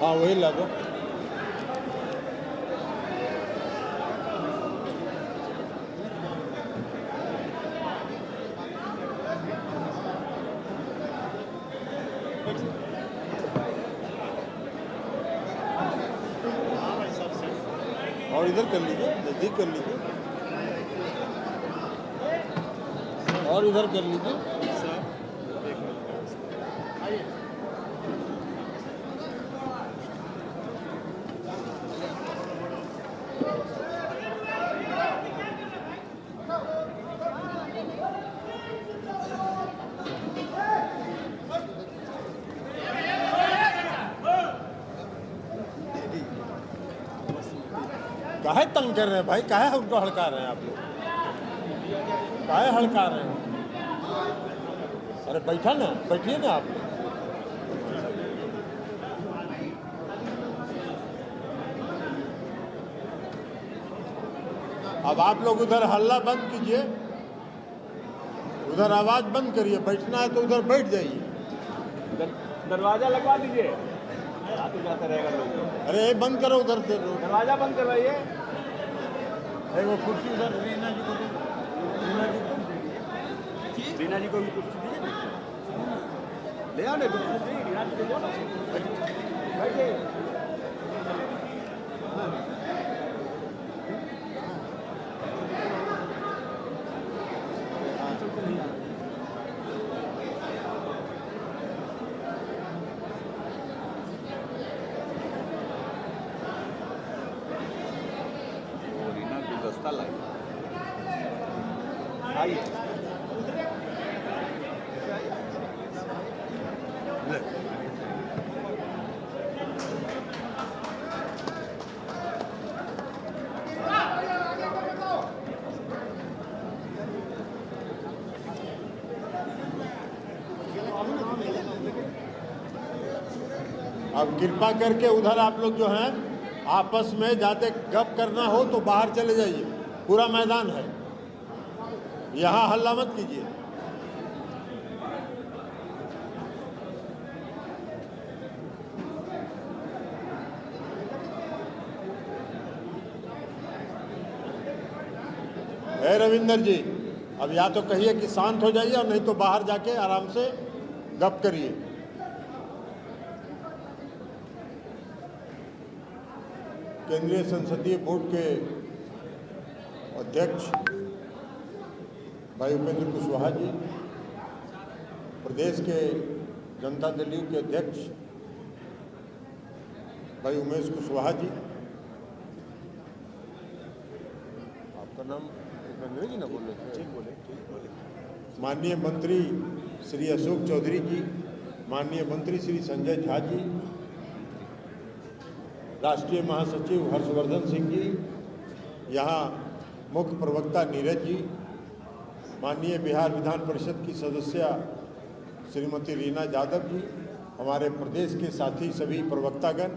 हाँ वही ला दो। और इधर कर लीजिए, नजदीक कर लीजिए, और इधर कर लीजिए। काहे तंग कर रहे हैं भाई, काहे उनको हड़का रहे हैं आप लोग, काहे हड़का रहे हैं? अरे बैठा ना, बैठिए ना आप लोग। अब आप लोग उधर हल्ला बंद कीजिए, उधर आवाज बंद करिए, बैठना है तो उधर बैठ जाइए। दरवाजा लगवा दीजिए, आते जाते रहेगा लोग। अरे बंद करो उधर से, दरवाजा बंद करवाइए। वो कुर्सी उधर रीना जी को दो, रीना जी को भी कुर्सी दीजिए, ले आओ ना कुर्सी, रीना जी को दो ना, बैठिए। आइए अब कृपा करके उधर आप लोग जो हैं आपस में जाते गप करना हो तो बाहर चले जाइए, पूरा मैदान है, यहाँ हल्ला मत कीजिए। हे रविंदर जी, अब या तो कहिए कि शांत हो जाइए और नहीं तो बाहर जाके आराम से गप करिए। केंद्रीय संसदीय बोर्ड के अध्यक्ष भाई उपेंद्र कुशवाहा जी, प्रदेश के जनता दल यू के अध्यक्ष भाई उमेश कुशवाहा जी, आपका नाम उपेंद्र जी ना बोल रहे थे? ठीक बोले। माननीय मंत्री श्री अशोक चौधरी जी, माननीय मंत्री श्री संजय झा जी, राष्ट्रीय महासचिव हर्षवर्धन सिंह जी, यहाँ मुख्य प्रवक्ता नीरज जी, माननीय बिहार विधान परिषद की सदस्य श्रीमती रीना यादव जी, हमारे प्रदेश के साथी सभी प्रवक्तागण,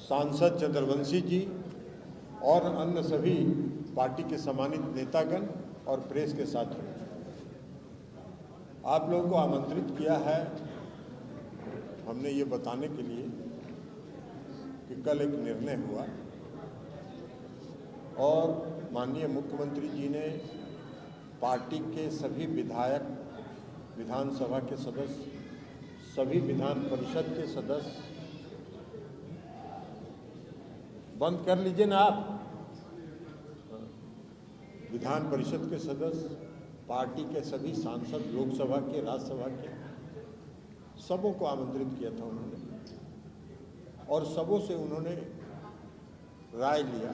सांसद चंद्रवंशी जी और अन्य सभी पार्टी के सम्मानित नेतागण और प्रेस के साथियों, आप लोगों को आमंत्रित किया है हमने ये बताने के लिए कि कल एक निर्णय हुआ और माननीय मुख्यमंत्री जी ने पार्टी के सभी विधायक, विधानसभा के सदस्य, सभी विधान परिषद के सदस्य, बंद कर लीजिए ना आप, विधान परिषद के सदस्य, पार्टी के सभी सांसद, लोकसभा के, राज्यसभा के, सबों को आमंत्रित किया था उन्होंने और सबों से उन्होंने राय लिया,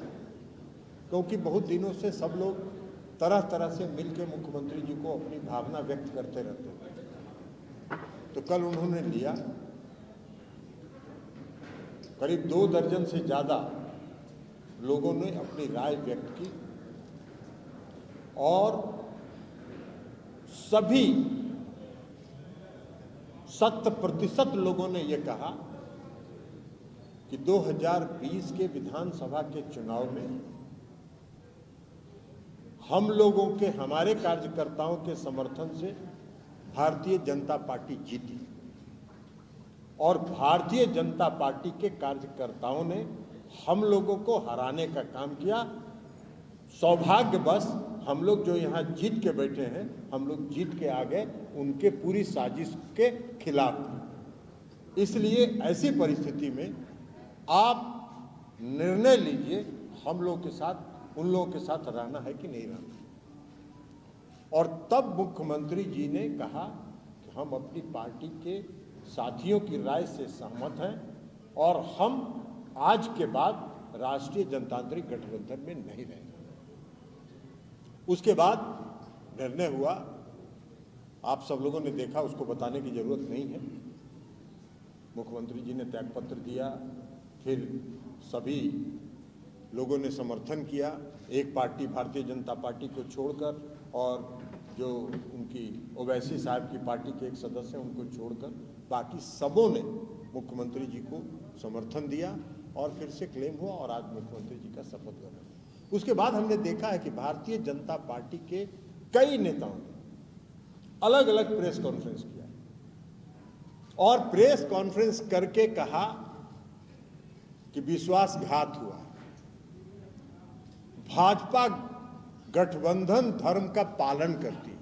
क्योंकि बहुत दिनों से सब लोग तरह तरह से मिलकर मुख्यमंत्री जी को अपनी भावना व्यक्त करते रहते थे। तो कल उन्होंने लिया, करीब 2 दर्जन से ज़्यादा लोगों ने अपनी राय व्यक्त की और सभी 100% लोगों ने ये कहा कि 2020 के विधानसभा के चुनाव में हम लोगों के, हमारे कार्यकर्ताओं के समर्थन से भारतीय जनता पार्टी जीती। और भारतीय जनता पार्टी के कार्यकर्ताओं ने हम लोगों को हराने का काम किया। सौभाग्यवश हम लोग जो यहाँ जीत के बैठे हैं, हम लोग जीत के आ गए उनके पूरी साजिश के खिलाफ थे। इसलिए ऐसी परिस्थिति में आप निर्णय लीजिए, हम लोगों के साथ, उन लोगों के साथ रहना है कि नहीं रहना। और तब मुख्यमंत्री जी ने कहा कि हम अपनी पार्टी के साथियों की राय से सहमत हैं और हम आज के बाद राष्ट्रीय जनतांत्रिक गठबंधन में नहीं रहेंगे। उसके बाद निर्णय हुआ, आप सब लोगों ने देखा, उसको बताने की जरूरत नहीं है। मुख्यमंत्री जी ने त्यागपत्र दिया, फिर सभी लोगों ने समर्थन किया, एक पार्टी भारतीय जनता पार्टी को छोड़कर और जो उनकी ओवैसी साहब की पार्टी के एक सदस्य हैं उनको छोड़कर बाकी सबों ने मुख्यमंत्री जी को समर्थन दिया और फिर से क्लेम हुआ और आज मुख्यमंत्री जी का शपथ ग्रहण। उसके बाद हमने देखा है कि भारतीय जनता पार्टी के कई नेताओं ने अलग अलग प्रेस कॉन्फ्रेंस किया और प्रेस कॉन्फ्रेंस करके कहा कि विश्वासघात हुआ, भाजपा गठबंधन धर्म का पालन करती है,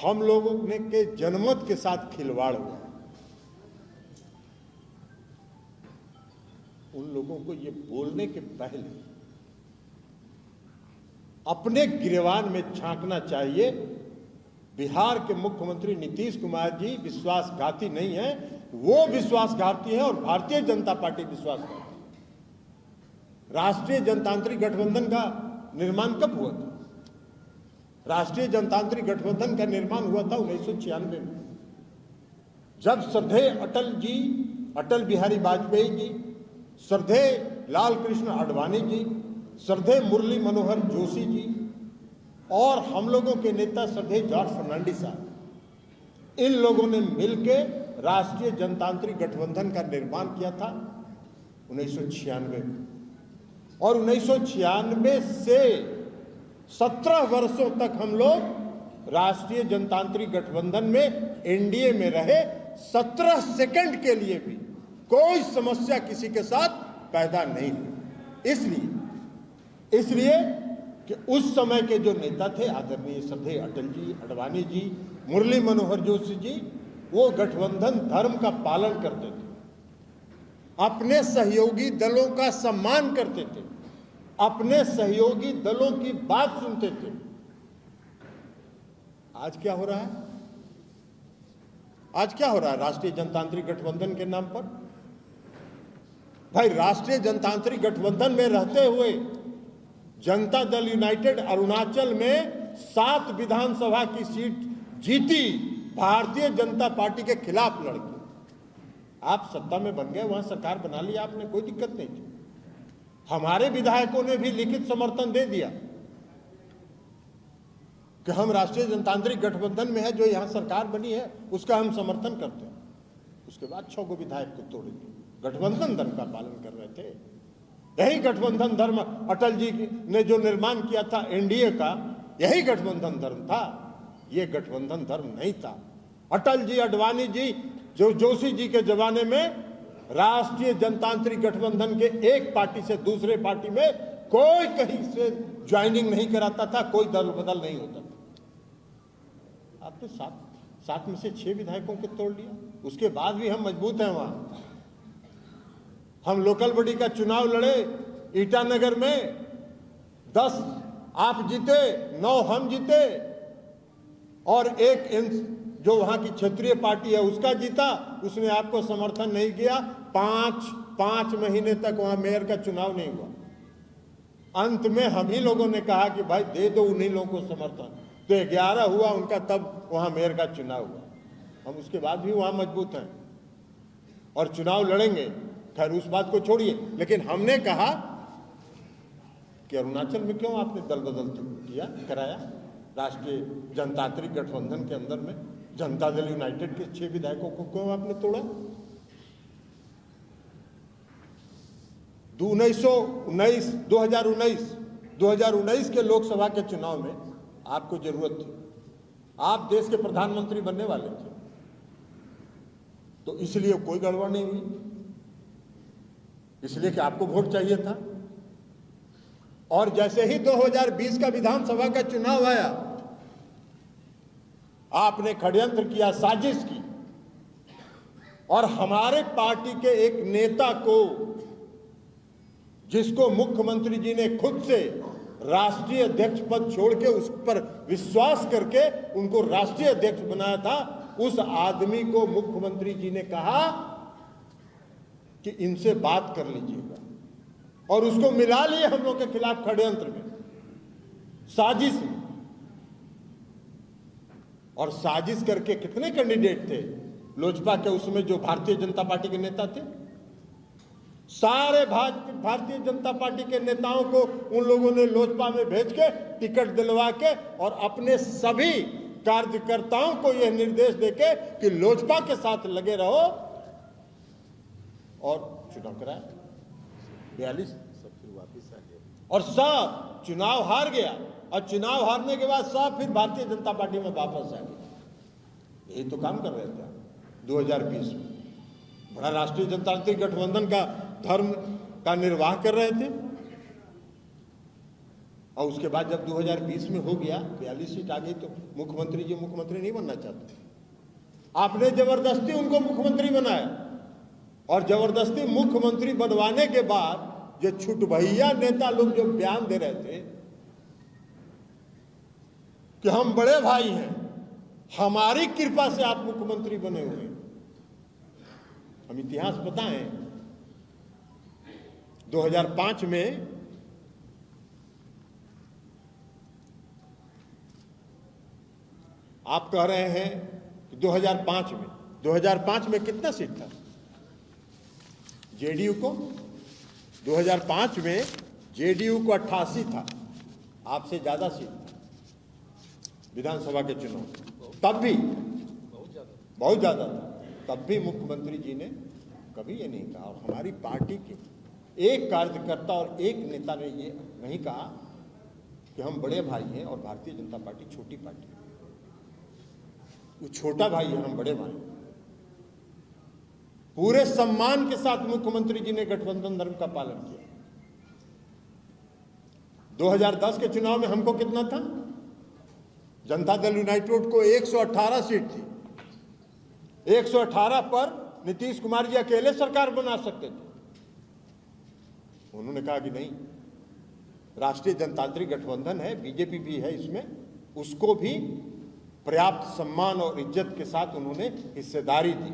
हम लोगों ने के जनमत के साथ खिलवाड़ हुआ। उन लोगों को ये बोलने के पहले अपने गिरेबान में झांकना चाहिए। बिहार के मुख्यमंत्री नीतीश कुमार जी विश्वासघाती नहीं है, वो विश्वासघाती है और भारतीय जनता पार्टी विश्वासघाती। राष्ट्रीय जनतांत्रिक गठबंधन का निर्माण कब हुआ था? राष्ट्रीय जनतांत्रिक गठबंधन का निर्माण हुआ था 1996 में, जब श्रद्धेय अटल बिहारी वाजपेयी जी, श्रद्धेय लाल कृष्ण आडवाणी जी, श्रद्धेय मुरली मनोहर जोशी जी और हम लोगों के नेता श्रद्धेय जॉर्ज फर्नांडिस साहब, इन लोगों ने मिलकर राष्ट्रीय जनतांत्रिक गठबंधन का निर्माण किया था 1996 में। और 1996 से 17 वर्षों तक हम लोग राष्ट्रीय जनतांत्रिक गठबंधन में एनडीए में रहे। 17 सेकंड के लिए भी कोई समस्या किसी के साथ पैदा नहीं हुई। इसलिए कि उस समय के जो नेता थे आदरणीय श्रद्धेय अटल जी, आडवाणी जी, मुरली मनोहर जोशी जी, वो गठबंधन धर्म का पालन करते थे, अपने सहयोगी दलों का सम्मान करते थे, अपने सहयोगी दलों की बात सुनते थे। आज क्या हो रहा है? आज क्या हो रहा है राष्ट्रीय जनतांत्रिक गठबंधन के नाम पर? भाई, राष्ट्रीय जनतांत्रिक गठबंधन में रहते हुए जनता दल यूनाइटेड अरुणाचल में 7 विधानसभा की सीट जीती, भारतीय जनता पार्टी के खिलाफ लड़की। आप सत्ता में बन गए, वहां सरकार बना ली आपने, कोई दिक्कत नहीं थी। हमारे विधायकों ने भी लिखित समर्थन दे दिया कि हम राष्ट्रीय जनतांत्रिक गठबंधन में है, जो यहां सरकार बनी है उसका हम समर्थन करते हैं। उसके बाद 6 गो विधायक को तोड़ दिया। गठबंधन धर्म का पालन कर रहे थे। यही गठबंधन धर्म अटल जी ने जो निर्माण किया था एनडीए का, यही गठबंधन धर्म था, ये गठबंधन धर्म नहीं था। अटल जी, आडवाणी जी, जो जोशी जी के जमाने में राष्ट्रीय जनतांत्रिक गठबंधन के एक पार्टी से दूसरे पार्टी में कोई कहीं से ज्वाइनिंग नहीं कराता था, कोई दल बदल नहीं होता था। आपने 7 में से 6 विधायकों को तोड़ लिया। उसके बाद भी हम मजबूत हैं। वहां हम लोकल बॉडी का चुनाव लड़े ईटानगर में, 10 आप जीते, 9 हम जीते और एक जो वहां की क्षेत्रीय पार्टी है उसका जीता, उसने आपको समर्थन नहीं किया। 5 महीने तक वहां मेयर का चुनाव नहीं हुआ। अंत में हम ही लोगों ने कहा कि भाई दे दो उन्हीं लोगों को समर्थन, तो 11 हुआ उनका, तब वहां मेयर का चुनाव हुआ। हम उसके बाद भी वहां मजबूत हैं और चुनाव लड़ेंगे। खैर उस बात को छोड़िए, लेकिन हमने कहा कि अरुणाचल में क्यों आपने दल बदल कराया? राष्ट्रीय जनतांत्रिक गठबंधन के अंदर में जनता दल यूनाइटेड के 6 विधायकों को क्यों आपने तोड़ा? 2019 के लोकसभा के चुनाव में आपको जरूरत थी, आप देश के प्रधानमंत्री बनने वाले थे। तो इसलिए कोई गड़बड़ नहीं हुई, इसलिए कि आपको वोट चाहिए था। और जैसे ही 2020 का विधानसभा का चुनाव आया, आपने षड्यंत्र किया, साजिश की, और हमारे पार्टी के एक नेता को, जिसको मुख्यमंत्री जी ने खुद से राष्ट्रीय अध्यक्ष पद छोड़ के उस पर विश्वास करके उनको राष्ट्रीय अध्यक्ष बनाया था, उस आदमी को मुख्यमंत्री जी ने कहा कि इनसे बात कर लीजिएगा, और उसको मिला लिए हम लोग के खिलाफ षड्यंत्र में, साजिश में। और साजिश करके कितने कैंडिडेट थे लोजपा के उसमें, जो भारतीय जनता पार्टी के नेता थे? सारे भारतीय जनता पार्टी के नेताओं को उन लोगों ने लोजपा में भेज के टिकट दिलवा के और अपने सभी कार्यकर्ताओं को यह निर्देश देके कि लोजपा के साथ लगे रहो, और चुनाव कराया 42, सब फिर वापिस आ गए और सब चुनाव हार गया। और चुनाव हारने के बाद सब फिर भारतीय जनता पार्टी में वापस आ गए। यही तो काम कर रहे थे 2020 में, बड़ा राष्ट्रीय जनतांत्रिक गठबंधन का धर्म का निर्वाह कर रहे थे। और उसके बाद जब 2020 में हो गया, 42 सीट आ गई, तो मुख्यमंत्री जी मुख्यमंत्री नहीं बनना चाहते, आपने जबरदस्ती उनको मुख्यमंत्री बनाया। और जबरदस्ती मुख्यमंत्री बनवाने के बाद जो छुटभैया नेता लोग जो बयान दे रहे थे कि हम बड़े भाई हैं, हमारी कृपा से आप मुख्यमंत्री बने हुए हैं। हम इतिहास बताएं, 2005 में आप कह रहे हैं कि 2005 में कितना सीट था जेडीयू को? 2005 में जेडीयू को 88 था, आपसे ज्यादा सीट था विधानसभा के चुनाव, तब भी बहुत ज्यादा था। तब भी मुख्यमंत्री जी ने कभी ये नहीं कहा, और हमारी पार्टी के एक कार्यकर्ता और एक नेता ने ये नहीं कहा कि हम बड़े भाई हैं और भारतीय जनता पार्टी छोटी पार्टी है। वो छोटा भाई है, हम बड़े भाई हैं। पूरे सम्मान के साथ मुख्यमंत्री जी ने गठबंधन धर्म का पालन किया। 2010 के चुनाव में हमको कितना था? जनता दल यूनाइटेड को 118 सीट थी। 118 पर नीतीश कुमार जी अकेले सरकार बना सकते थे। उन्होंने कहा कि नहीं, राष्ट्रीय जनतांत्रिक गठबंधन है, बीजेपी भी है इसमें, उसको भी पर्याप्त सम्मान और इज्जत के साथ उन्होंने हिस्सेदारी दी।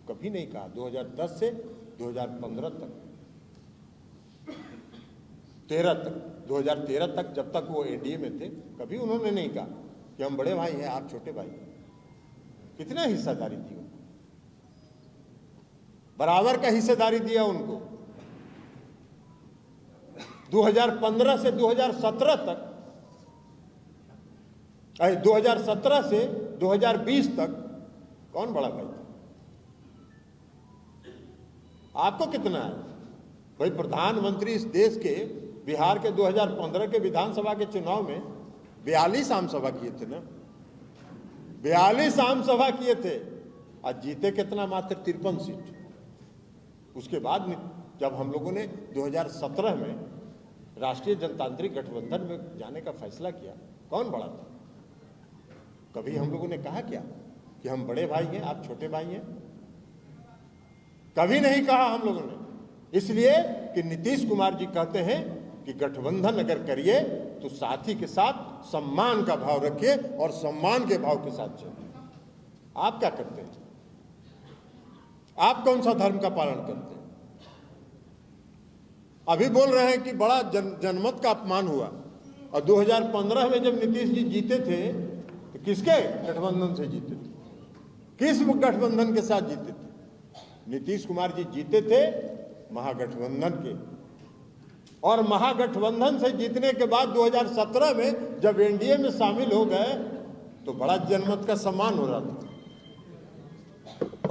कभी नहीं कहा 2010 से 2015 तक, 2013 तक, जब तक वो एनडीए में थे, कभी उन्होंने नहीं कहा कि हम बड़े भाई हैं, आप छोटे भाई हैं। कितना हिस्सेदारी दी उनको, बराबर का हिस्सेदारी दिया उनको। 2015 से 2017 तक, 2017 से 2020 तक कौन बड़ा भाई था? आपको कितना है भाई? प्रधानमंत्री इस देश के बिहार के 2015 के विधानसभा के चुनाव में 42 आम सभा किए थे ना, 42 आम सभा किए थे, आज जीते कितना? मात्र 53 सीट। उसके बाद जब हम लोगों ने 2017 में राष्ट्रीय जनतांत्रिक गठबंधन में जाने का फैसला किया, कौन बड़ा था? कभी हम लोगों ने कहा क्या कि हम बड़े भाई हैं, आप छोटे भाई हैं? कभी नहीं कहा हम लोगों ने, इसलिए कि नीतीश कुमार जी कहते हैं कि गठबंधन अगर करिए तो साथी के साथ सम्मान का भाव रखिए और सम्मान के भाव के साथ चलिए। आप क्या करते हैं? आप कौन सा धर्म का पालन करते हैं? अभी बोल रहे हैं कि बड़ा जनमत का अपमान हुआ, और 2015 में जब नीतीश जी जीते थे तो किसके गठबंधन से जीते थे? किस गठबंधन के साथ जीते थे? नीतीश कुमार जी जीते थे महागठबंधन के, और महागठबंधन से जीतने के बाद 2017 में जब एनडीए में शामिल हो गए तो बड़ा जनमत का सम्मान हो रहा था,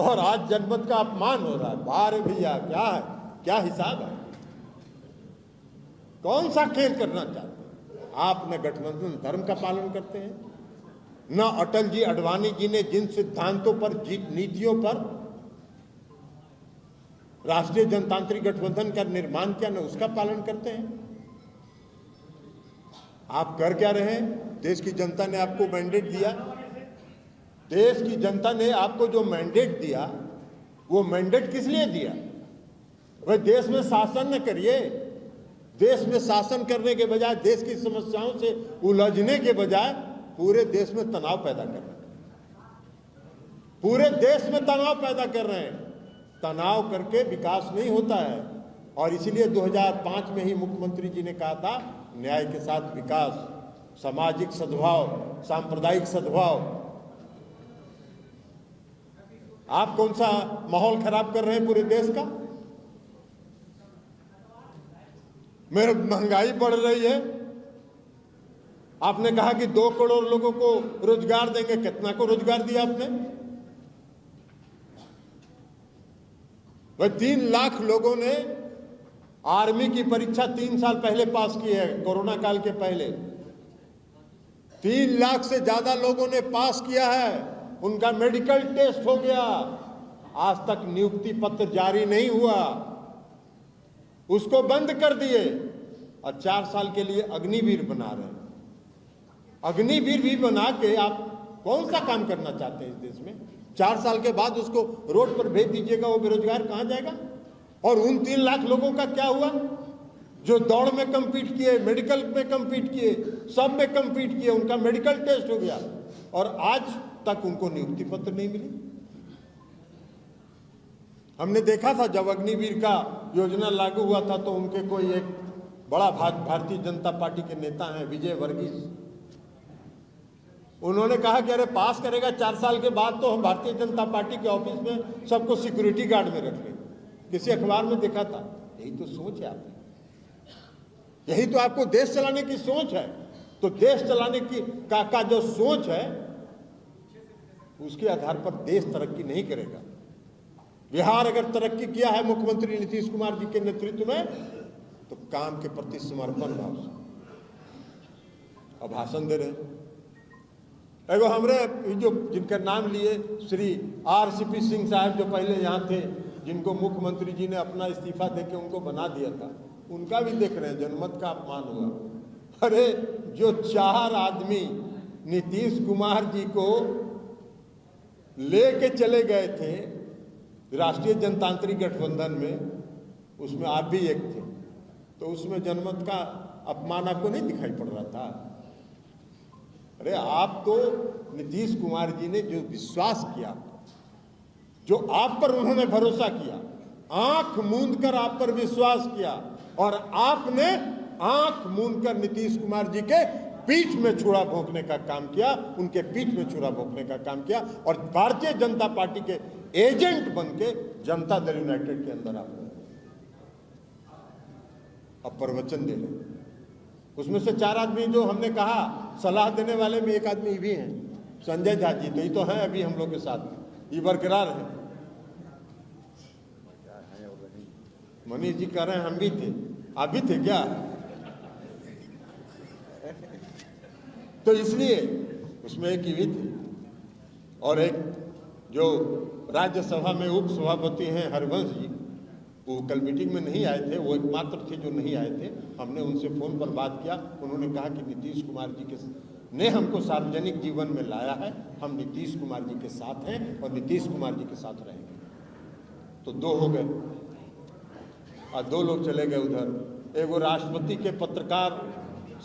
और आज जनमत का अपमान हो रहा है। बारे भैया, क्या है, क्या हिसाब है? कौन सा खेल करना चाहते हैं आप? न गठबंधन धर्म का पालन करते हैं, न अटल जी, अडवाणी जी ने जिन सिद्धांतों पर, नीतियों पर राष्ट्रीय जनतांत्रिक गठबंधन का निर्माण किया, न उसका पालन करते हैं। आप कर क्या रहे हैं? देश की जनता ने आपको मैंडेट दिया, देश की जनता ने आपको जो मैंडेट दिया, वो मैंडेट किस लिए दिया? भाई देश में शासन न करिए, देश में शासन करने के बजाय, देश की समस्याओं से उलझने के बजाय पूरे देश में तनाव पैदा कर रहे हैं, पूरे देश में तनाव पैदा कर रहे हैं। तनाव करके विकास नहीं होता है, और इसीलिए 2005 में ही मुख्यमंत्री जी ने कहा था, न्याय के साथ विकास, सामाजिक सद्भाव, सांप्रदायिक सद्भाव। आप कौन सा माहौल खराब कर रहे हैं पूरे देश का? मेरे महंगाई बढ़ रही है, आपने कहा कि 2 करोड़ लोगों को रोजगार देंगे, कितना को रोजगार दिया आपने? वह 3 लाख लोगों ने आर्मी की परीक्षा 3 साल पहले पास की है, कोरोना काल के पहले 3 लाख से ज्यादा लोगों ने पास किया है, उनका मेडिकल टेस्ट हो गया। आज तक नियुक्ति पत्र जारी नहीं हुआ, उसको बंद कर दिए, और 4 साल के लिए अग्निवीर बना रहे हैं। अग्निवीर भी बना के आप कौन सा काम करना चाहते हैं इस देश में? 4 साल के बाद उसको रोड पर भेज दीजिएगा, वो बेरोजगार कहां जाएगा? और उन 3 लाख लोगों का क्या हुआ जो दौड़ में कम्पीट किए, मेडिकल में कम्पीट किए, सब में कम्पीट किए, उनका मेडिकल टेस्ट हो गया और आज तक उनको नियुक्ति पत्र नहीं मिली। हमने देखा था जब अग्निवीर का योजना लागू हुआ था तो उनके कोई एक बड़ा भारतीय जनता पार्टी के नेता हैं विजय वर्गीस, उन्होंने कहा कि अरे पास करेगा 4 साल के बाद तो हम भारतीय जनता पार्टी के ऑफिस में सबको सिक्योरिटी गार्ड में रख लेंगे। किसी अखबार में देखा था। यही तो सोच है आपकी, यही तो आपको देश चलाने की सोच है। तो देश चलाने की का जो सोच है उसके आधार पर देश तरक्की नहीं करेगा। बिहार अगर तरक्की किया है मुख्यमंत्री नीतीश कुमार जी के नेतृत्व में तो काम के प्रति समर्पण भाव से। अब भाषण दे रहे हैं एगो हमरे जो जिनका नाम लिए श्री RCP सिंह साहब जो पहले यहाँ थे, जिनको मुख्यमंत्री जी ने अपना इस्तीफा देके उनको बना दिया था, उनका भी देख रहे हैं जनमत का अपमान हुआ। अरे जो 4 आदमी नीतीश कुमार जी को लेके चले गए थे राष्ट्रीय जनतांत्रिक गठबंधन में, उसमें आप भी एक थे, तो उसमें जनमत का अपमान आपको नहीं दिखाई पड़ रहा था? अरे आप तो नीतीश कुमार जी ने जो विश्वास किया, जो आप पर उन्होंने भरोसा किया, आंख मूंद कर आप पर विश्वास किया, और आपने आंख मूंद कर नीतीश कुमार जी के पीठ में छुरा भोंकने का काम किया, उनके पीठ में छुरा भोंकने का काम किया, और भारतीय जनता पार्टी के एजेंट बन के जनता दल यूनाइटेड के अंदर आप अब प्रवचन दे रहे। उसमें से 4 आदमी जो हमने कहा सलाह देने वाले में एक आदमी भी हैं, संजय झा जी, तो ये तो हैं अभी हम लोग के साथ, ये बरकरार है। मनीष जी कह रहे हैं हम भी थे, आप भी थे क्या? तो इसलिए उसमें एक ही थे, और एक जो राज्यसभा में उप सभापति हैं हरवंश जी, वो कल मीटिंग में नहीं आए थे, वो एकमात्र थे जो नहीं आए थे। हमने उनसे फोन पर बात किया, उन्होंने कहा कि नीतीश कुमार जी ने हमको सार्वजनिक जीवन में लाया है, हम नीतीश कुमार जी के साथ हैं और नीतीश कुमार जी के साथ रहेंगे। तो 2 हो गए और 2 लोग चले गए उधर। एगो राष्ट्रपति के पत्रकार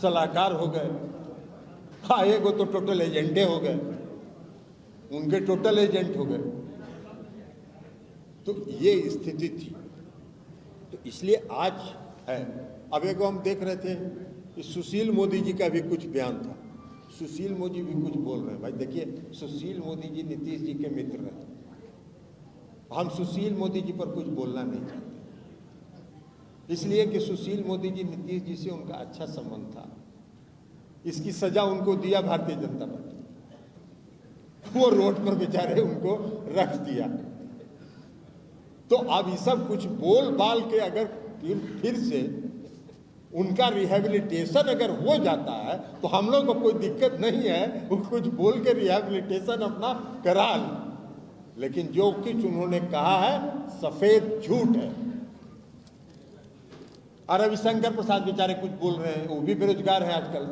सलाहकार हो गए, हाँ एगो तो टोटल एजेंटे हो गए, उनके टोटल एजेंट हो गए। तो ये स्थिति थी। तो इसलिए आज है। अब एक हम देख रहे थे कि सुशील मोदी जी का भी कुछ बयान था, सुशील मोदी भी कुछ बोल रहे हैं। भाई देखिए, सुशील मोदी जी नीतीश जी के मित्र रहे, हम सुशील मोदी जी पर कुछ बोलना नहीं चाहते, इसलिए कि सुशील मोदी जी नीतीश जी से उनका अच्छा संबंध था। इसकी सजा उनको दिया भारतीय जनता पार्टी, वो रोड पर बेचारे उनको रख दिया। तो अब ये सब कुछ बोल बाल के अगर फिर से उनका रिहेबिलिटेशन अगर हो जाता है तो हम लोग को कोई दिक्कत नहीं है, वो कुछ बोल के रिहेबिलिटेशन अपना करा लेकिन जो कुछ उन्होंने कहा है सफेद झूठ है। और रविशंकर प्रसाद बेचारे कुछ बोल रहे हैं, वो भी बेरोजगार हैं आजकल,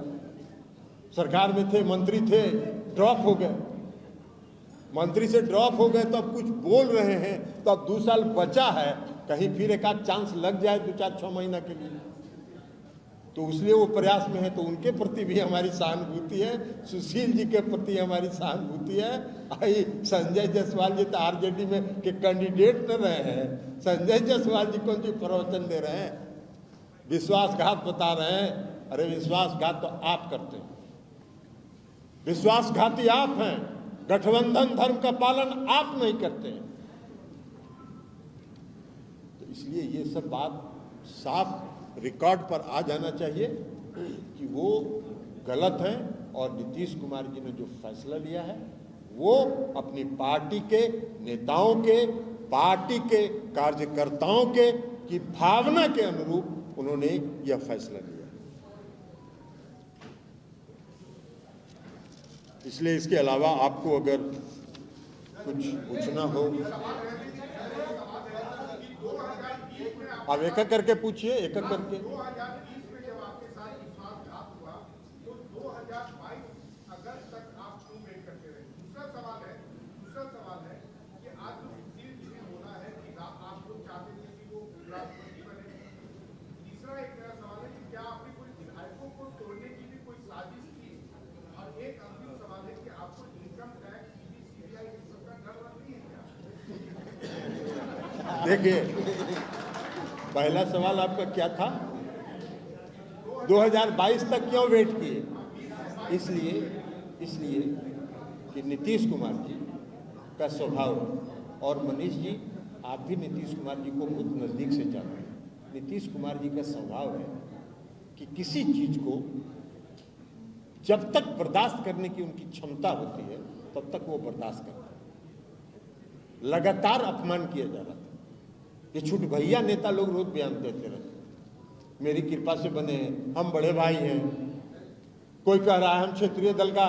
सरकार में थे, मंत्री थे, ड्रॉप हो गए, मंत्री से ड्रॉप हो गए तो अब कुछ बोल रहे हैं। तो अब 2 साल बचा है, कहीं फिर एक आध चांस लग जाए 2-4-6 महीना के लिए, तो इसलिए वो प्रयास में है। तो उनके प्रति भी हमारी सहानुभूति है, सुशील जी के प्रति हमारी सहानुभूति है। आई संजय जायसवाल जी तो आरजेडी में के कैंडिडेट न रहे हैं, संजय जायसवाल जी कौन सी प्रवचन दे रहे हैं, विश्वासघात बता रहे हैं। अरे विश्वासघात तो आप करते हैं, विश्वासघाती आप हैं, गठबंधन धर्म का पालन आप नहीं करते हैं। तो इसलिए ये सब बात साफ रिकॉर्ड पर आ जाना चाहिए कि वो गलत है। और नीतीश कुमार जी ने जो फैसला लिया है वो अपनी पार्टी के नेताओं के, पार्टी के कार्यकर्ताओं के की भावना के अनुरूप उन्होंने यह फैसला लिया। इसलिए इसके अलावा आपको अगर कुछ पूछना हो आप एक एक करके पूछिए, एक एक करके। 2020 में जब आपके साथ विश्वासघात हुआ तो 2022 अगस्त तक आप क्यों वेट करते रहे? दूसरा सवाल है कि आज जो सुशील जी ने बोला है कि आप लोग चाहते थे कि वो उपराष्ट्रपति बने। तीसरा एक नया सवाल है कि क्या आपने कोई विधायकों को तोड़ने की भी कोई साजिश की? और एक अंतिम सवाल है कि आपको इनकम टैक्स, ईडी, सीबीआई इन सब का डर नहीं है क्या? देखिए, पहला सवाल आपका क्या था? 2022 तक क्यों वेट किए? इसलिए कि नीतीश कुमार जी का स्वभाव, और मनीष जी आप भी नीतीश कुमार जी को बहुत नज़दीक से जानते हैं। नीतीश कुमार जी का स्वभाव है कि किसी चीज़ को जब तक बर्दाश्त करने की उनकी क्षमता होती है तब तक वो बर्दाश्त करते हैं। लगातार अपमान किया जा रहा था, ये छुट भैया नेता लोग रोज बयान देते रहते, मेरी कृपा से बने हैं, हम बड़े भाई हैं। कोई कह रहा है हम क्षेत्रीय दल का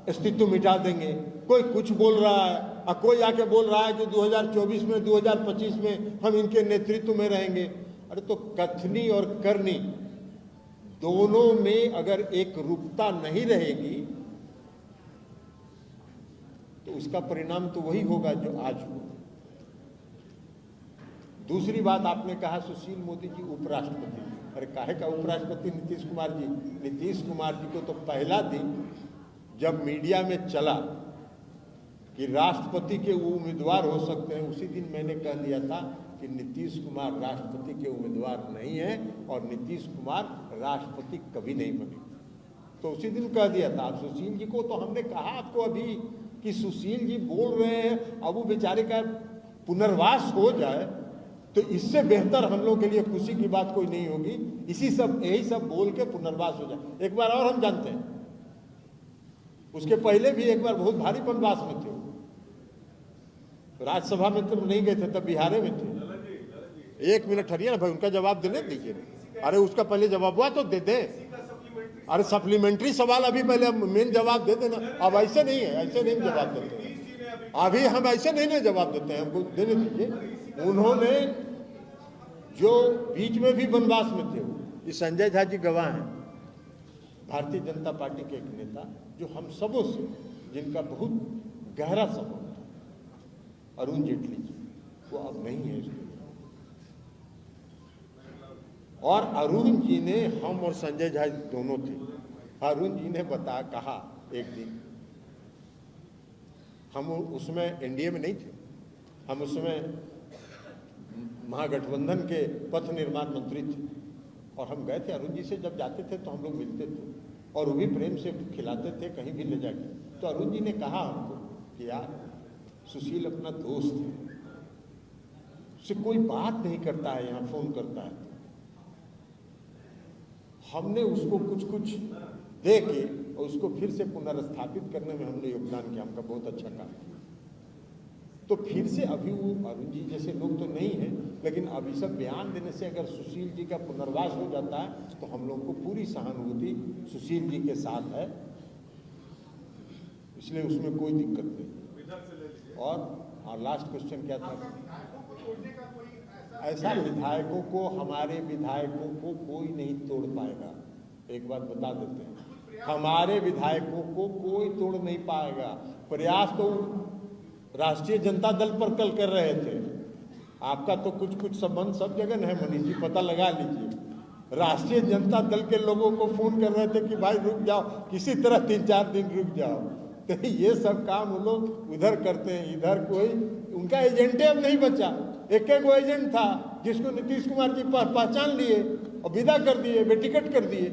अस्तित्व मिटा देंगे, कोई कुछ बोल रहा है, और कोई आके बोल रहा है कि 2024 में 2025 में हम इनके नेतृत्व में रहेंगे। अरे तो कथनी और करनी दोनों में अगर एक रूपता नहीं रहेगी तो उसका परिणाम तो वही होगा जो आज हुआ। दूसरी बात आपने कहा सुशील मोदी जी उपराष्ट्रपति, अरे काहे का उपराष्ट्रपति नीतीश कुमार जी? नीतीश कुमार जी को तो पहला दिन जब मीडिया में चला कि राष्ट्रपति के उम्मीदवार हो सकते हैं, उसी दिन मैंने कह दिया था कि नीतीश कुमार राष्ट्रपति के उम्मीदवार नहीं है और नीतीश कुमार राष्ट्रपति कभी नहीं बने। तो उसी दिन कह दिया था। सुशील जी को तो हमने कहा आपको अभी कि सुशील जी बोल रहे हैं, अब वो बेचारे का पुनर्वास हो जाए तो इससे बेहतर हम लोग के लिए खुशी की बात कोई नहीं होगी। यही सब बोल के पुनर्वास हो जाए। एक बार और हम जानते हैं, उसके पहले भी एक बार बहुत भारी वनवास में थे, राज्यसभा में तो नहीं गए थे, तब बिहार में थे। 1 मिनट हरिए ना भाई, उनका जवाब देने दीजिए। अरे उसका पहले जवाब हुआ तो दे दे। अरे सप्लीमेंट्री सवाल अभी पहले मेन जवाब दे देना। अब ऐसे नहीं है, ऐसे नहीं जवाब देते, अभी हम ऐसे नहीं जवाब देते हैं, हमको देने दीजिए। उन्होंने जो बीच में भी वनवास में थे, ये संजय झा जी गवाह हैं, भारतीय जनता पार्टी के एक नेता जो हम सबों से जिनका बहुत गहरा संबंध था, अरुण जेटली जी, वो अब नहीं है इस दुनिया। और अरुण जी ने, हम और संजय झा दोनों थे, अरुण जी ने कहा एक दिन, हम उसमें एनडीए में नहीं थे, हम उसमें महागठबंधन के पथ निर्माण मंत्री थे, और हम गए थे अरुण जी से, जब जाते थे तो हम लोग मिलते थे और वो भी प्रेम से खिलाते थे कहीं भी ले जाके। तो अरुण जी ने कहा हमको कि यार सुशील अपना दोस्त है, उससे कोई बात नहीं करता है, यहाँ फोन करता है। हमने उसको कुछ दे के और उसको फिर से पुनर्स्थापित करने में हमने योगदान किया, हमका बहुत अच्छा काम किया। तो फिर से अभी वो अरुण जी जैसे लोग तो नहीं है, लेकिन अभी सब बयान देने से अगर सुशील जी का पुनर्वास हो जाता है तो हम लोग को पूरी सहानुभूति सुशील जी के साथ है, इसलिए उसमें कोई दिक्कत नहीं। और और लास्ट क्वेश्चन क्या था? विधायकों को तोड़ने का कोई ऐसा विधायकों को, हमारे विधायकों को कोई नहीं तोड़ पाएगा। एक बात बता देते हैं, हमारे विधायकों को कोई तोड़ नहीं पाएगा। प्रयास तो राष्ट्रीय जनता दल पर कल कर रहे थे। आपका तो कुछ कुछ संबंध सब जगह है मनीष जी, पता लगा लीजिए। राष्ट्रीय जनता दल के लोगों को फोन कर रहे थे कि भाई रुक जाओ, किसी तरह 3-4 दिन रुक जाओ। तो ये सब काम वो लोग उधर करते हैं, इधर कोई उनका एजेंटे अब नहीं बचा। एक एक वो एजेंट था जिसको नीतीश कुमार जी पहचान लिए और विदा कर दिए, बेटिकट कर दिए।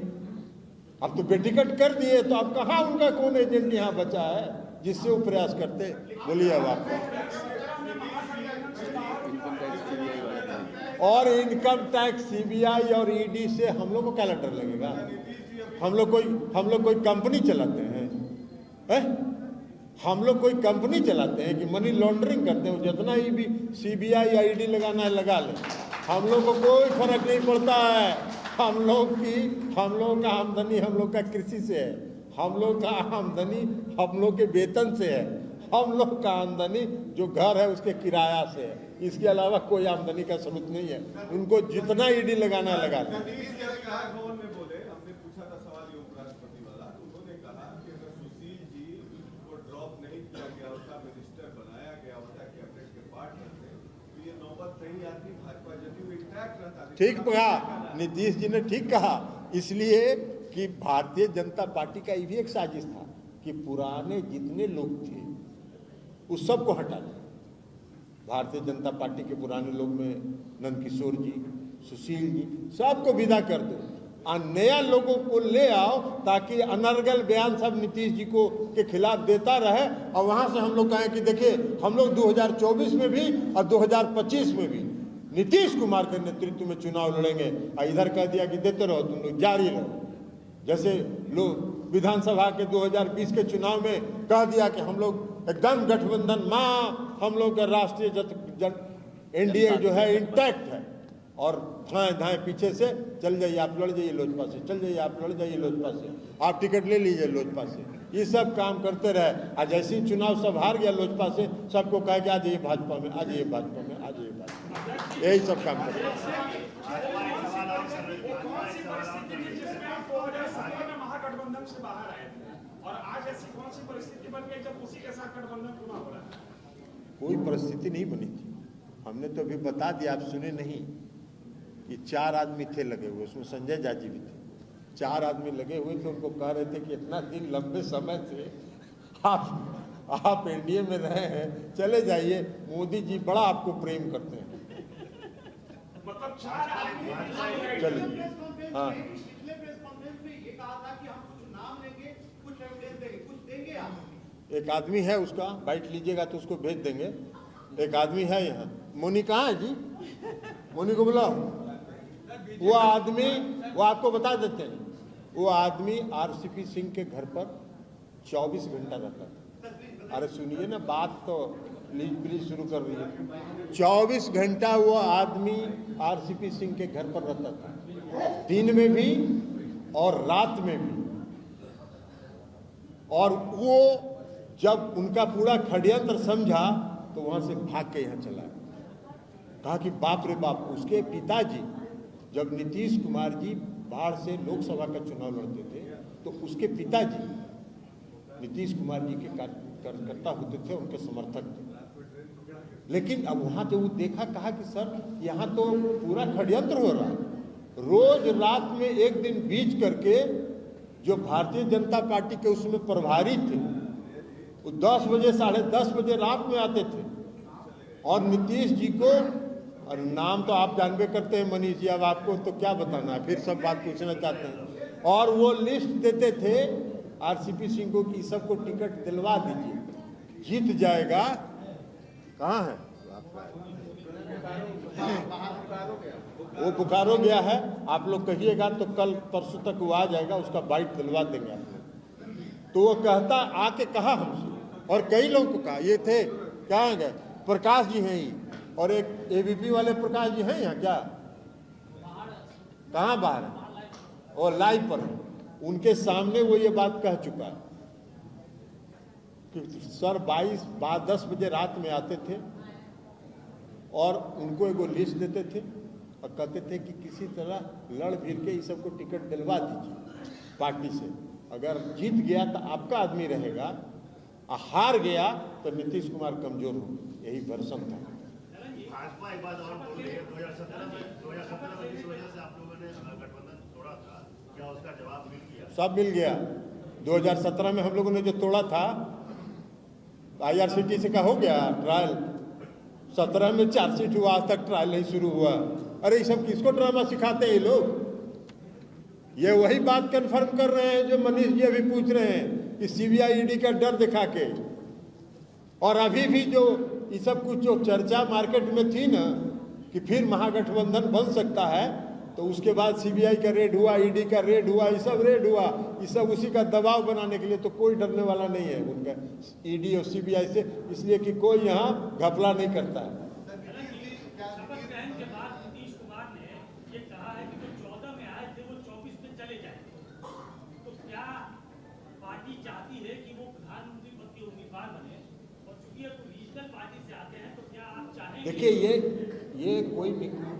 अब तो बेटिकट कर दिए तो अब कहाँ उनका कौन एजेंट यहाँ बचा है जिससे वो प्रयास करते? बोलिए अब आप। और इनकम टैक्स, सीबीआई और ईडी से हम लोग को क्या डर लगेगा? हम लोग कोई कंपनी चलाते हैं? हम लोग कोई कंपनी चलाते हैं कि मनी लॉन्ड्रिंग करते हैं? जितना ही भी सीबीआई या ईडी लगाना है लगा ले, हम लोग को कोई फर्क नहीं पड़ता है। हम लोग का आमदनी हम लोग का कृषि से है, हम लोग का आमदनी हम लोग के वेतन से है, हम लोग का आमदनी जो घर है उसके किराया से है। इसके अलावा कोई आमदनी का स्रोत नहीं है। उनको जितना ईडी लगाना है लगा ले। हमने पूछा था सवाल ये उपराष्ट्रपति वाला, उन्होंने कहा कि अगर सुशील जी को ड्रॉप नहीं किया गया होता, मिनिस्टर बनाया गया होता, कैबिनेट के पार्ट रहते, तो ये नौबत नहीं आती, भाजपा जदयू इंटैक्ट रहता। ठीक कहा नीतीश जी ने, ठीक कहा। इसलिए कि भारतीय जनता पार्टी का ये भी एक साजिश था कि पुराने जितने लोग थे उस सबको हटा दें। भारतीय जनता पार्टी के पुराने लोग में नंदकिशोर जी, सुशील जी, सबको विदा कर दो और नया लोगों को ले आओ, ताकि अनर्गल बयान सब नीतीश जी को के खिलाफ देता रहे। और वहां से हम लोग कहें कि देखिए हम लोग 2024 में भी और 2025 में भी नीतीश कुमार के नेतृत्व में चुनाव लड़ेंगे। और इधर कह दिया कि देते रहो, तुम लोग जारी रहो। जैसे लोग विधानसभा के 2020 के चुनाव में कह दिया कि हम लोग एकदम गठबंधन हम लोग का राष्ट्रीय एनडीए जो है इंटैक्ट है, और धाए पीछे से चल जाइए आप, लड़ जाइए लोजपा से, चल जाइए आप, लड़ जाइए लोजपा से, आप टिकट ले लीजिए लोजपा से। ये सब काम करते रहे। आज जैसे ही चुनाव सब हार गया लोजपा से, सबको कहा कि आ जाइए भाजपा में, आ जाइए भाजपा में, आ जाइए भाजपा में। यही सब काम करते महागठबंधन से बाहर आए थे और आज ऐसी कौन सी परिस्थिति बन गई जब उसी के साथ गठबंधन पुनः हो रहा है? कोई परिस्थिति नहीं बनी थी। हमने तो अभी बता दिया, आप सुने नहीं कि 4 आदमी थे लगे हुए, उसमें संजय जाजी भी थे। 4 आदमी लगे हुए थे, उनको कह रहे थे कि इतना दिन लंबे समय से आप एनडीए में रहे हैं, चले जाइए, मोदी जी बड़ा आपको प्रेम करते हैं। मतलब 4 आदमी चलिए, हाँ एक आदमी है, उसका बाइट लीजिएगा तो उसको भेज देंगे। एक आदमी है यहाँ, मोनी कहाँ है जी? मोनी को बुलाओ। वो आदमी, वो आपको बता देते हैं, वो आदमी आरसीपी सिंह के घर पर 24 घंटा रहता था। अरे सुनिए ना बात तो, प्लीज शुरू कर रही है। 24 घंटा वो आदमी आरसीपी सिंह के घर पर रहता था, दिन में भी और रात में भी। और वो जब उनका पूरा षड्यंत्र समझा तो वहां से भाग के यहाँ चला। कहा कि बाप रे बाप, उसके पिताजी जब नीतीश कुमार जी बाढ़ से लोकसभा का चुनाव लड़ते थे तो उसके पिताजी नीतीश कुमार जी के कार्यकर्ता होते थे, उनके समर्थक थे। लेकिन अब वहां तो वो देखा, कहा कि सर यहाँ तो पूरा षड्यंत्र हो रहा है। रोज रात में एक दिन बीच करके जो भारतीय जनता पार्टी के उसमें प्रभारी थे, वो 10 बजे 10:30 बजे रात में आते थे और नीतीश जी को, और नाम तो आप जानबे करते हैं मनीष जी, अब आपको तो क्या बताना है, फिर सब बात पूछना चाहते हैं। और वो लिस्ट देते थे आरसीपी सिंह को कि सबको टिकट दिलवा दीजिए, जीत जाएगा। कहाँ है वो? बोकारो गया है। आप लोग कहिएगा तो कल परसों तक वो आ जाएगा, उसका बाइट दिलवा देंगे आप लोग। तो वो कहता, आके कहा हमसे, और कई लोगों को कहा, ये थे कहाँ गए, प्रकाश जी हैं ही, और एक एबीपी वाले प्रकाश जी हैं यहाँ क्या, कहाँ बाहर है, और लाइव पर है, उनके सामने वो ये बात कह चुका है। कि सर 10 बजे रात में आते थे और उनको एगो लिस्ट देते थे और कहते थे कि किसी तरह लड़ भिड़ के इस सबको टिकट दिलवा दीजिए पार्टी से, अगर जीत गया तो आपका आदमी रहेगा और हार गया तो नीतीश कुमार कमजोर हो। यही वर्षन था। भाजपा एक बात और बोल रही है, 2017 में जिस वजह से आप लोगों ने गठबंधन तोड़ा था, क्या उसका जवाब मिल गया? सब मिल गया। 2017 में हम लोगों ने जो तोड़ा था, IRCTC का हो गया ट्रायल, 17 में चार्जशीट हुआ, आज तक ट्रायल नहीं शुरू हुआ। अरे ये सब किसको ड्रामा सिखाते हैं ये लोग? ये वही बात कंफर्म कर रहे हैं जो मनीष जी अभी पूछ रहे हैं कि CBI ED का डर दिखा के। और अभी भी जो ये सब कुछ जो चर्चा मार्केट में थी ना कि फिर महागठबंधन बन सकता है, तो उसके बाद CBI का रेड हुआ, ED का रेड हुआ, ये सब रेड हुआ, ये सब उसी का दबाव बनाने के लिए। तो कोई डरने वाला नहीं है उनका ED और CBI से, इसलिए कि कोई यहाँ घपला नहीं करता है। शपथ ग्रहण के बाद नीतीश कुमार ने ये कहा है कि जो 14 में आए थे वो 24 में चले जाएंगे। तो क्या पार्टी चाहती है कि वो प्रधानमंत्री पद के उम्मीदवार बने? और चूंकि अब रीजनल पार्टी से आते हैं तो क्या आप चाहेंगे? देखिए ये कोई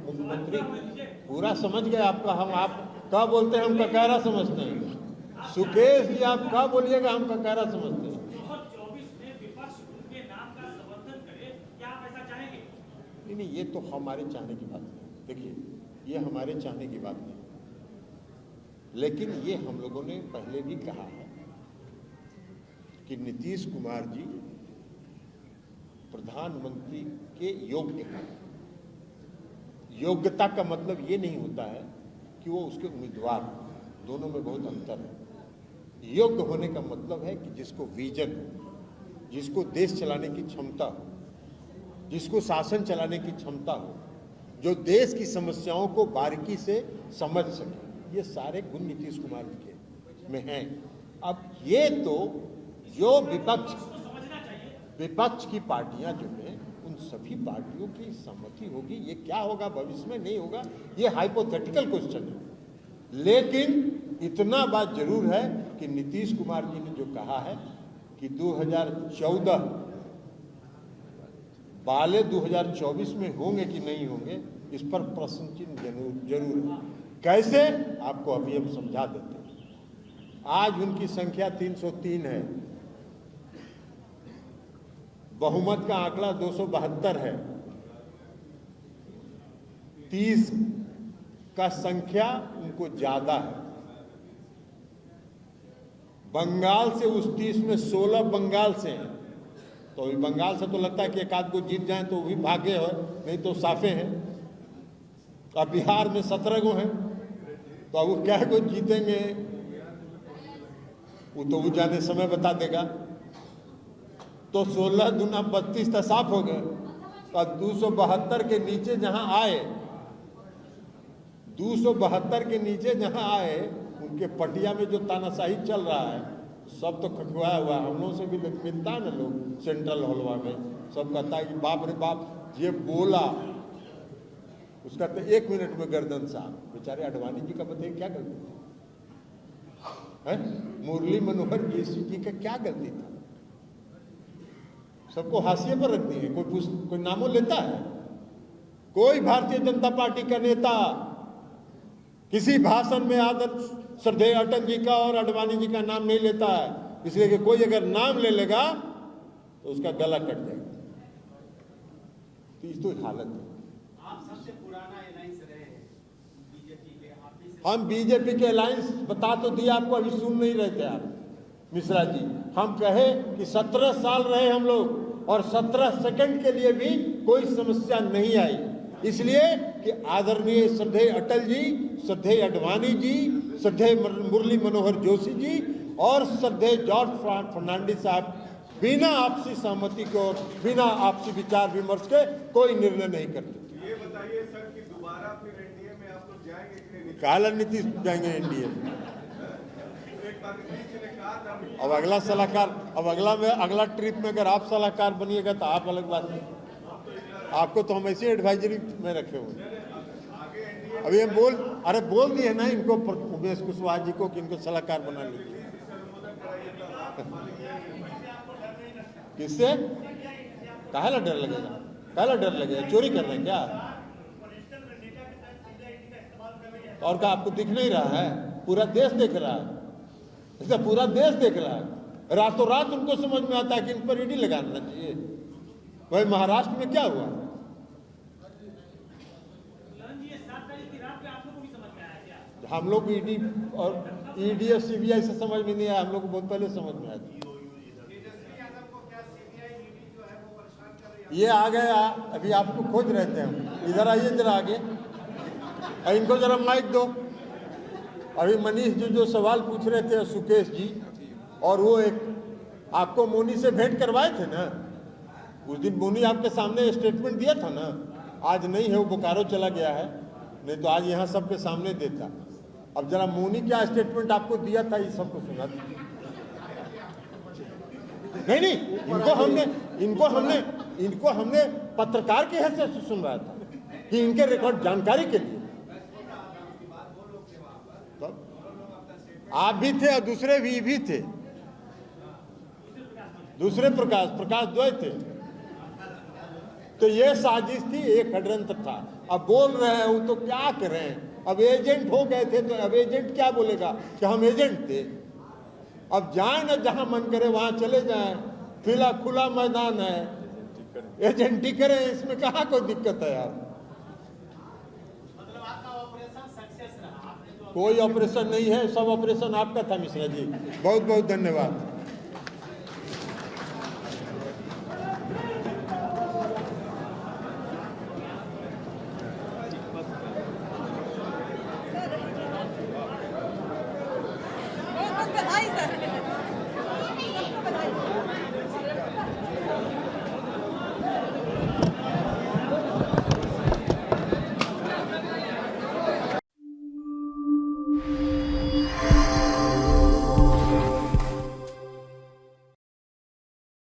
मुख्यमंत्री पूरा समझ गए आपका। हम आप क्या बोलते हैं, हम ककारा समझते हैं। सुकेश जी आप क्या बोलिएगा, हम ककारा समझते हैं। 2024 में विपक्ष उनके नाम का समर्थन करे, क्या आप ऐसा चाहेंगे? नहीं, ये तो हमारे चाहने की बात नहीं। देखिए ये हमारे चाहने की बात नहीं, लेकिन ये हम लोगों ने पहले भी कहा है कि नीतीश कुमार जी प्रधानमंत्री के योग्य हैं। योग्यता का मतलब ये नहीं होता है कि वो उसके उम्मीदवार, दोनों में बहुत अंतर है। योग्य होने का मतलब है कि जिसको विजन हो, जिसको देश चलाने की क्षमता हो, जिसको शासन चलाने की क्षमता हो, जो देश की समस्याओं को बारीकी से समझ सके। ये सारे गुण नीतीश कुमार जी के में हैं। अब ये तो जो विपक्ष की पार्टियां जो हैं, उन सभी पार्टियों की सहमति होगी। ये क्या होगा भविष्य में नहीं होगा, ये हाइपोथेटिकल क्वेश्चन है। लेकिन इतना बात जरूर है कि नीतीश कुमार जी ने जो कहा है कि 2014 वाले 2024 में होंगे कि नहीं होंगे, इस पर प्रश्न चिन्ह जरूर है। कैसे, आपको अभी हम समझा देते हैं। आज उनकी संख्या 303 है, बहुमत का आंकड़ा 272 है, 30 का संख्या उनको ज्यादा है। बंगाल से उस 30 में 16 बंगाल से हैं, तो अभी बंगाल से तो लगता है कि एक आध को जीत जाए तो भी भागे हो, नहीं तो साफे हैं। अब बिहार में 17 गो हैं, तो अब वो क्या को जीतेंगे वो तो वो जाने समय बता देगा। तो 16 दूना 32 तो साफ हो गए। तो 272 के नीचे जहां आए, 272 के नीचे जहां आए, उनके पटिया में जो तानाशाही चल रहा है सब तो खखवाया हुआ है। हम लोगों से भी मिलता है ना लोग सेंट्रल हॉलवा में, सब कहता है कि बाप रे बाप ये बोला, उसका तो 1 मिनट में गर्दन साहब। बेचारे अडवाणी जी का बताइए क्या गलती है? मुरली मनोहर जोशी जी का क्या गलती था? सबको हाशिए पर रख दिए। कोई नामों लेता है? कोई भारतीय जनता पार्टी का नेता किसी भाषण में आदर श्रद्धेय अटल जी का और अडवाणी जी का नाम नहीं लेता है, इसलिए कि कोई अगर नाम ले लेगा तो उसका गला कट जाएगा। तो इस तो हालत है। आप सबसे पुराना अलायंस रहे हैं बीजेपी के, आप भी हम बीजेपी के अलायंस बता तो दिया आपको, अभी सुन नहीं रहे थे आप मिश्रा जी। हम कहे कि 17 साल रहे हम लोग और 17 सेकंड के लिए भी कोई समस्या नहीं आई, इसलिए कि आदरणीय श्रद्धेय अटल जी, श्रद्धेय अडवाणी जी, श्रद्धेय मुरली मनोहर जोशी जी और श्रद्धेय जॉर्ज फर्नांडिस साहब बिना आपसी सहमति के और बिना आपसी विचार विमर्श के कोई निर्णय नहीं करते। ये बताइए सर कि दोबारा फिर एनडीए में आप लोग जाएंगे कि नहीं? काला नीतीश जाएंगे एनडीए में। एक बार नीतीश जी ने कहा था अब अगला सलाहकार, अब अगला ट्रिप में अगर आप सलाहकार बनिएगा तो आप अलग बात है। आपको तो हम ऐसे एडवाइजरी में रखे हुए हैं। अभी हम बोल दिए ना इनको, उमेश कुशवाहा जी को कि इनको सलाहकार बना लीजिए। किससे? काहेला डर लगेगा? काहेला डर लगेगा? चोरी कर रहे हैं क्या? और क्या आपको दिख नहीं रहा है? पूरा देश देख रहा है, ऐसा पूरा देश देख रहा है। रातों रात उनको समझ में आता है कि इन पर ईडी लगाना चाहिए। वही महाराष्ट्र में क्या हुआ? ललन जी, ये 7 तारीख की रात पे आप लोगों को भी समझ में आया क्या? हम लोग ईडी और ईडी और सीबीआई से समझ में नहीं आया, हम लोग को बहुत पहले समझ में आया। ये आ गया, अभी आपको खोज रहे थे हम। इधर आइए जरा आगे, इनको जरा माइक दो। अभी मनीष जी जो सवाल पूछ रहे थे, सुकेश जी, और वो एक आपको मोनी से भेंट करवाए थे ना, उस दिन मोनी आपके सामने स्टेटमेंट दिया था ना। आज नहीं है, वो बोकारो चला गया है, नहीं तो आज यहाँ सबके सामने देता। अब जरा मोनी क्या स्टेटमेंट आपको दिया था, ये सबको सुना दीजिए। नहीं, इनको हमने पत्रकार की हैसियत से सुनवाया था कि इनके रिकॉर्ड जानकारी के लिए। आप भी थे और दूसरे भी थे, दूसरे प्रकाश द्वय थे। तो ये साजिश थी, एक षड्यंत्र था। अब बोल रहे हैं वो तो क्या करें, अब एजेंट हो गए थे, तो अब एजेंट क्या बोलेगा कि हम एजेंट थे। अब जाए ना, जहां मन करे वहां चले जाएं, खुला मैदान है, एजेंटी करें, इसमें कहाँ कोई दिक्कत है यार। मतलब आपका ऑपरेशन सक्सेस रहा, आपने जो कोई ऑपरेशन नहीं है, सब ऑपरेशन आपका था मिश्रा जी। बहुत बहुत धन्यवाद। Ay, sir.